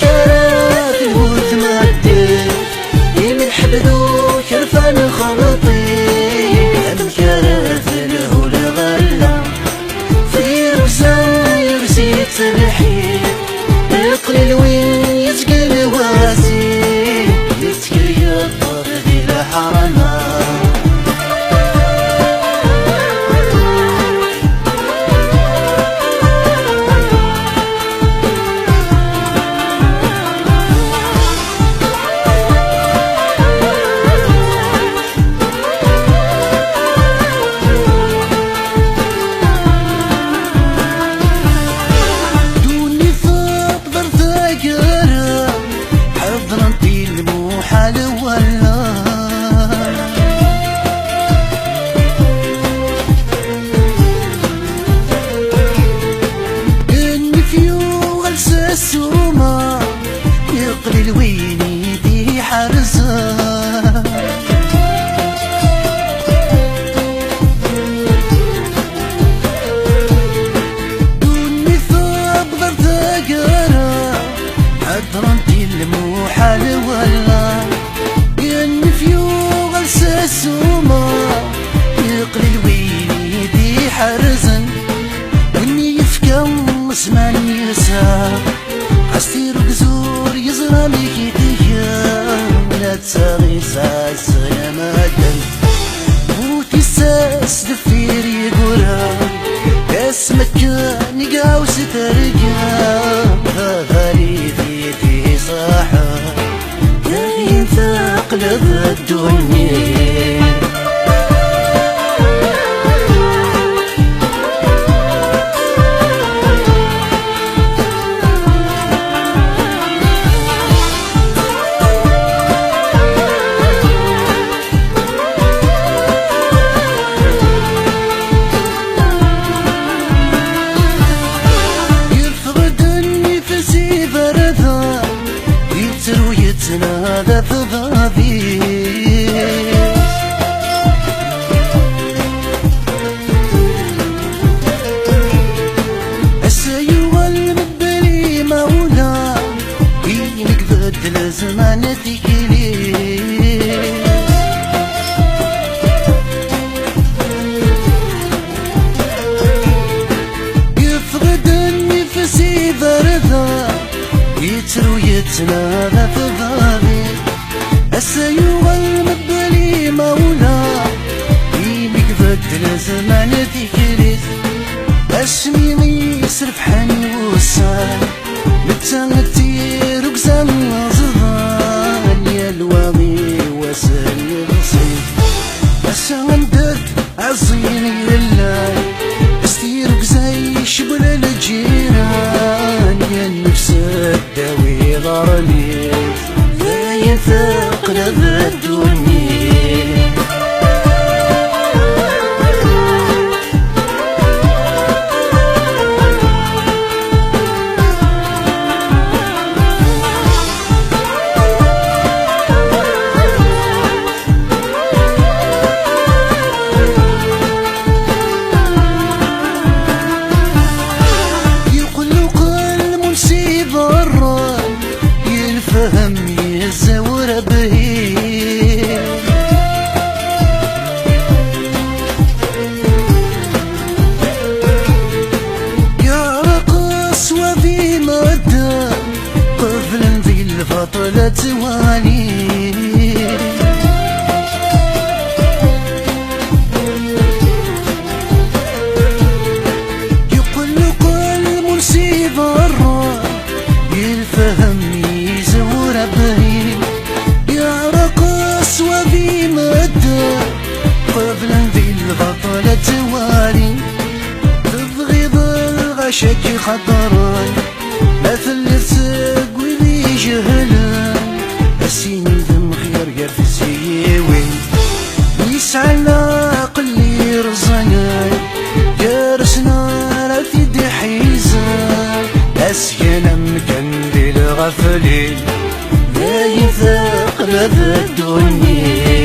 كرات الموت معدي من حبدو كرفان خلطي أمكرات له الغلا في رمزان يرسي ترحيل يقلل وين يتقل واسي يتقل يطر ذي الحرمة السوما يقلل ويني دي حرزة دوني ثاب ضرد قرا حضرنتي الموحل ولا يني فيو غلس السوما يقلل ويني دي حرزة اني يفكم مسمان يسار عستير بزور يزرى ليك ديا ولا تساغي ساس يا مدن موتي ساس دفير يقورا اسمك كان يقاوس ترقا غالي في صاحا داين ثاقل الدنيا هذا فضابي السيوة المبري مولا ينك ضد الزمان تكلي يفقد النفس بردا يترو يتنادى في ضابي السيوة المبلي مولا يمك بدل زمان تكريس أشميني يسرف حني وصال متغتير وقزام زضان يا الواغي وسل يبصير أشغندد عصيني لله استير وقزاي شبل الجيران يا النفس الداوي ضرني لا يثاق لذا الدنيا فهم يزور به يا رقص وفي مدى طفل ذي الفطلة توالي يقلق المنسيب الرا يفهم يا رقص وفي مدى قبل ذي الغطلة توالي تبغض الغشك خطرا مثل تسقوي لي جهلا السين ذم خير يفسي وين يسعى العقل اللي رزقنا جرسنا رفي دحيزا أسينا مكان بالغفلين لا يثاق لذا الدنيا